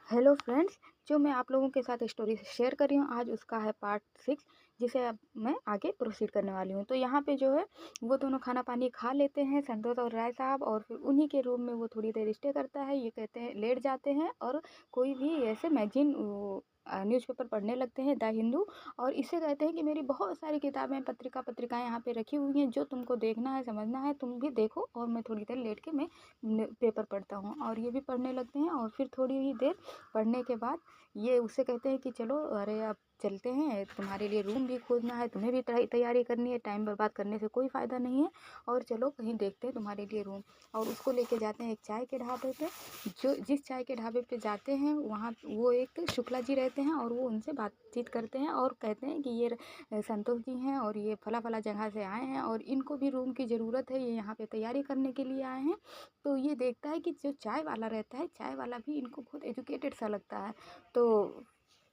Hello friends, जो मैं आप लोगों के साथ स्टोरी शेयर कर रही हूँ आज उसका है पार्ट 6, जिसे अब मैं आगे प्रोसीड करने वाली हूँ। तो यहाँ पे जो है वो दोनों खाना पानी खा लेते हैं, संतोष और राय साहब, और फिर उन्हीं के रूम में वो थोड़ी देर स्टे करता है। ये कहते हैं लेट जाते हैं और कोई भी ऐसे मैगजीन न्यूज़पेपर पढ़ने लगते हैं, द हिंदू। और इससे कहते हैं कि मेरी बहुत सारी किताबें पत्रिकाएँ यहाँ पे रखी हुई हैं, जो तुमको देखना है समझना है तुम भी देखो, और मैं थोड़ी देर लेट के मैं पेपर पढ़ता हूँ। और ये भी पढ़ने लगते हैं और फिर थोड़ी ही देर पढ़ने के बाद ये उससे कहते हैं कि चलो, अरे अब चलते हैं, तुम्हारे लिए रूम भी खोजना है, तुम्हें भी तैयारी करनी है, टाइम बर्बाद करने से कोई फ़ायदा नहीं है, और चलो कहीं देखते हैं तुम्हारे लिए रूम। और उसको लेके जाते हैं एक चाय के ढाबे पे। जो जिस चाय के ढाबे पे जाते हैं वहाँ वो एक शुक्ला जी रहते हैं, और वो उनसे बातचीत करते हैं और कहते हैं कि ये संतोष जी हैं और ये फला फला जगह से आए हैं और इनको भी रूम की ज़रूरत है, ये यहाँ पे तैयारी करने के लिए आए हैं। तो ये देखता है कि जो चाय वाला रहता है, चाय वाला भी इनको बहुत एजुकेटेड सा लगता है। तो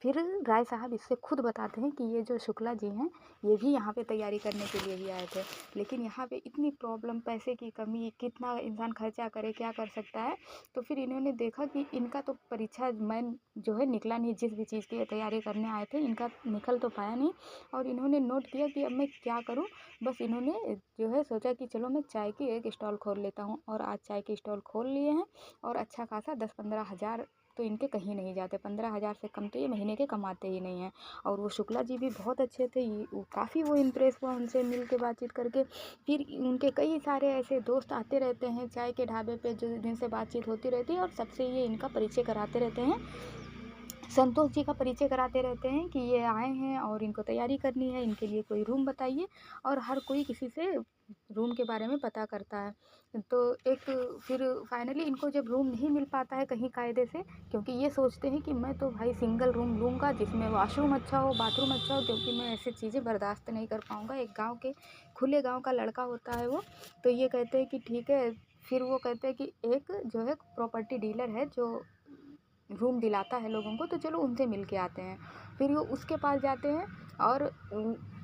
फिर राय साहब इससे खुद बताते हैं कि ये जो शुक्ला जी हैं, ये भी यहाँ पे तैयारी करने के लिए ही आए थे, लेकिन यहाँ पे इतनी प्रॉब्लम, पैसे की कमी, कितना इंसान खर्चा करे, क्या कर सकता है। तो फिर इन्होंने देखा कि इनका तो परीक्षा मैन जो है निकला नहीं, जिस भी चीज़ की तैयारी करने आए थे इनका निकल तो पाया नहीं। और इन्होंने नोट किया कि अब मैं क्या करूँ। बस इन्होंने जो है सोचा कि चलो मैं चाय की एक स्टॉल खोल लेता हूँ, और आज चाय की स्टॉल खोल लिए हैं। और अच्छा खासा 10-15 हज़ार तो इनके कहीं नहीं जाते, 15 हज़ार से कम तो ये महीने के कमाते ही नहीं हैं। और वो शुक्ला जी भी बहुत अच्छे थे, काफ़ी वो इम्प्रेस हुआ उनसे मिल के बातचीत करके। फिर उनके कई सारे ऐसे दोस्त आते रहते हैं चाय के ढाबे पे, जो जिनसे बातचीत होती रहती है, और सबसे ये इनका परिचय कराते रहते हैं, संतोष जी का परिचय कराते रहते हैं कि ये आए हैं और इनको तैयारी करनी है, इनके लिए कोई रूम बताइए। और हर कोई किसी से रूम के बारे में पता करता है। तो एक फिर फाइनली इनको जब रूम नहीं मिल पाता है कहीं कायदे से, क्योंकि ये सोचते हैं कि मैं तो भाई सिंगल रूम लूँगा जिसमें वॉशरूम अच्छा हो, बाथरूम अच्छा हो, क्योंकि मैं ऐसी चीज़ें बर्दाश्त नहीं कर पाऊँगा। एक गाँव के खुले गाँव का लड़का होता है वो। तो ये कहते हैं कि ठीक है। फिर वो कहते हैं कि एक जो है प्रॉपर्टी डीलर है जो रूम दिलाता है लोगों को, तो चलो उनसे मिल के आते हैं। फिर वो उसके पास जाते हैं और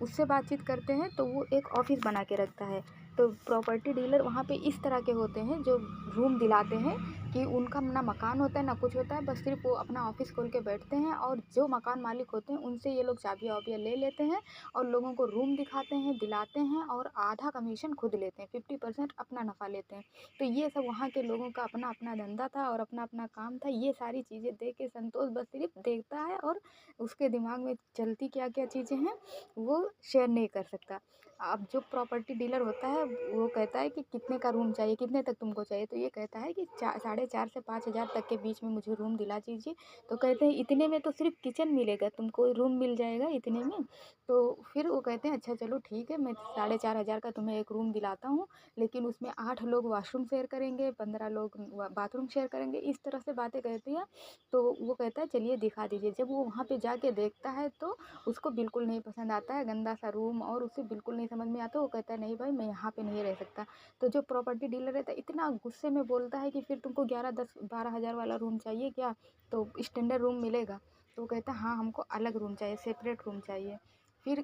उससे बातचीत करते हैं, तो वो एक ऑफ़िस बना के रखता है। तो प्रॉपर्टी डीलर वहाँ पे इस तरह के होते हैं जो रूम दिलाते हैं कि उनका ना मकान होता है ना कुछ होता है, बस सिर्फ वो अपना ऑफ़िस खोल के बैठते हैं, और जो मकान मालिक होते हैं उनसे ये लोग चाबियाँ-वाबियाँ ले लेते हैं और लोगों को रूम दिखाते हैं, दिलाते हैं, और आधा कमीशन खुद लेते हैं, 50% अपना नफ़ा लेते हैं। तो ये सब वहाँ के लोगों का अपना-अपना धंधा था और अपना-अपना काम था। ये सारी चीज़ें देख के संतोष बस सिर्फ़ देखता है, और उसके दिमाग में चलती क्या-क्या चीज़ें हैं, वो शेयर नहीं कर सकता। अब जो प्रॉपर्टी डीलर होता है, वो कहता है कि कितने का रूम चाहिए, कितने तक तुमको चाहिए? तो ये कहता है कि 4 से 5,000 तक के बीच में मुझे रूम दिला दीजिए। तो कहते हैं इतने में तो सिर्फ़ किचन मिलेगा, तुमको रूम मिल जाएगा इतने में। तो फिर वो कहते हैं अच्छा चलो ठीक है, मैं 4,500 का तुम्हें एक रूम दिलाता हूँ, लेकिन उसमें 8 लोग वॉशरूम शेयर करेंगे, 15 लोग बाथरूम शेयर करेंगे, इस तरह से बातें कहती है। तो वो कहता है चलिए दिखा दीजिए। जब वो वहाँ पे जाके देखता है तो उसको बिल्कुल नहीं पसंद आता है, गंदा सा रूम, और उसे बिल्कुल नहीं समझ में आता। वो कहता है नहीं भाई, मैं यहाँ पे नहीं रह सकता। तो जो प्रॉपर्टी डीलर रहता है इतना गुस्से में बोलता है कि फिर तुमको 11, 10, 12 हज़ार वाला रूम चाहिए क्या? तो स्टैंडर्ड रूम मिलेगा? तो वो कहता है हाँ, हमको अलग रूम चाहिए, सेपरेट रूम चाहिए। फिर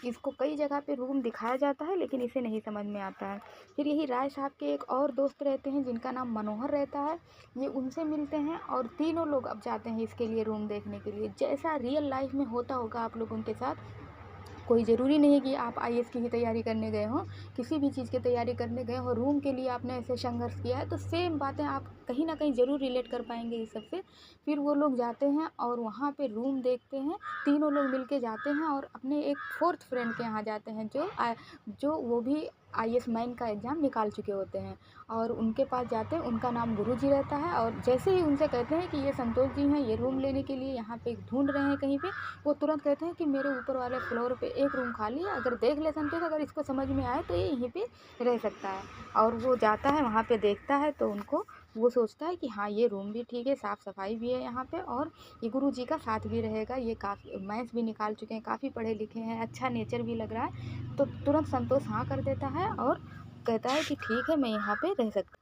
इसको कई जगह पे रूम दिखाया जाता है, लेकिन इसे नहीं समझ में आता है। फिर यही राय साहब के एक और दोस्त रहते हैं जिनका नाम मनोहर रहता है। ये उनसे मिलते हैं और तीनों लोग अब जाते हैं इसके लिए रूम देखने के लिए, जैसा रियल लाइफ में होता होगा आप लोगों के साथ। कोई ज़रूरी नहीं है कि आप आईएएस की ही तैयारी करने गए हों, किसी भी चीज़ की तैयारी करने गए हों, रूम के लिए आपने ऐसे संघर्ष किया है, तो सेम बातें आप कहीं न कहीं ज़रूर रिलेट कर पाएँगे इस सब से। फिर वो लोग जाते हैं और वहाँ पे रूम देखते हैं, तीनों लोग मिल के जाते हैं और अपने एक 4th फ्रेंड के यहाँ जाते हैं, जो वो भी आईएएस मेन का एग्ज़ाम निकाल चुके होते हैं। और उनके पास जाते हैं, उनका नाम गुरुजी रहता है, और जैसे ही उनसे कहते हैं कि ये संतोष जी हैं, ये रूम लेने के लिए यहाँ पे ढूँढ रहे हैं कहीं पे, वो तुरंत कहते हैं कि मेरे ऊपर वाले फ्लोर पे एक रूम खाली है, अगर देख ले संतोष, अगर इसको समझ में आए तो ये यहीं पे रह सकता है। और वो जाता है वहाँ पे देखता है, तो उनको वो सोचता है कि हाँ, ये रूम भी ठीक है, साफ़ सफाई भी है यहाँ पे, और ये गुरुजी का साथ भी रहेगा, ये काफ़ी मैथ्स भी निकाल चुके हैं, काफ़ी पढ़े लिखे हैं, अच्छा नेचर भी लग रहा है। तो तुरंत संतोष हाँ कर देता है और कहता है कि ठीक है, मैं यहाँ पे रह सकता।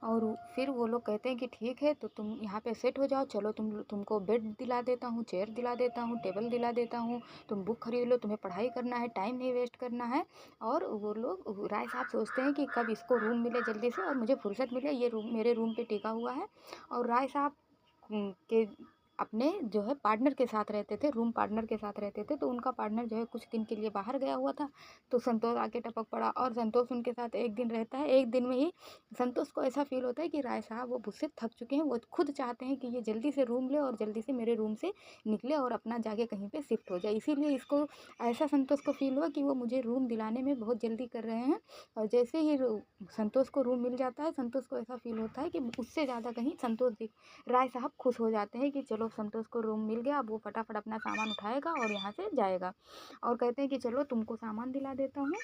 और फिर वो लोग कहते हैं कि ठीक है, तो तुम यहाँ पे सेट हो जाओ, चलो तुमको बेड दिला देता हूँ, चेयर दिला देता हूँ, टेबल दिला देता हूँ, तुम बुक खरीद लो, तुम्हें पढ़ाई करना है, टाइम नहीं वेस्ट करना है। और वो लोग, राय साहब सोचते हैं कि कब इसको रूम मिले जल्दी से और मुझे फुर्सत मिले, ये रूम मेरे रूम पे टिका हुआ है। और राय साहब के अपने जो है पार्टनर के साथ रहते थे, रूम पार्टनर के साथ रहते थे। तो उनका पार्टनर जो है कुछ दिन के लिए बाहर गया हुआ था, तो संतोष आके टपक पड़ा और संतोष उनके साथ एक दिन रहता है। एक दिन में ही संतोष को ऐसा फील होता है कि राय साहब वो मुझसे थक चुके हैं, वो खुद चाहते हैं कि ये जल्दी से रूम ले और जल्दी से मेरे रूम से निकले और अपना जाके कहीं पे शिफ्ट हो जाए। इसीलिए इसको ऐसा संतोष को फील हुआ कि वो मुझे रूम दिलाने में बहुत जल्दी कर रहे हैं। और जैसे ही संतोष को रूम मिल जाता है, संतोष को ऐसा फील होता है कि उससे ज़्यादा कहीं राय साहब खुश हो जाते हैं कि चलो संतोष को रूम मिल गया, अब वो फटाफट अपना सामान उठाएगा और यहाँ से जाएगा। और कहते हैं कि चलो तुमको सामान दिला देता हूँ।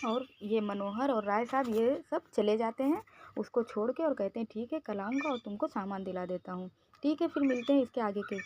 और ये मनोहर और राय साहब ये सब चले जाते हैं उसको छोड़ के और कहते हैं ठीक है कल आऊँगा और तुमको सामान दिला देता हूँ। ठीक है, फिर मिलते हैं इसके आगे के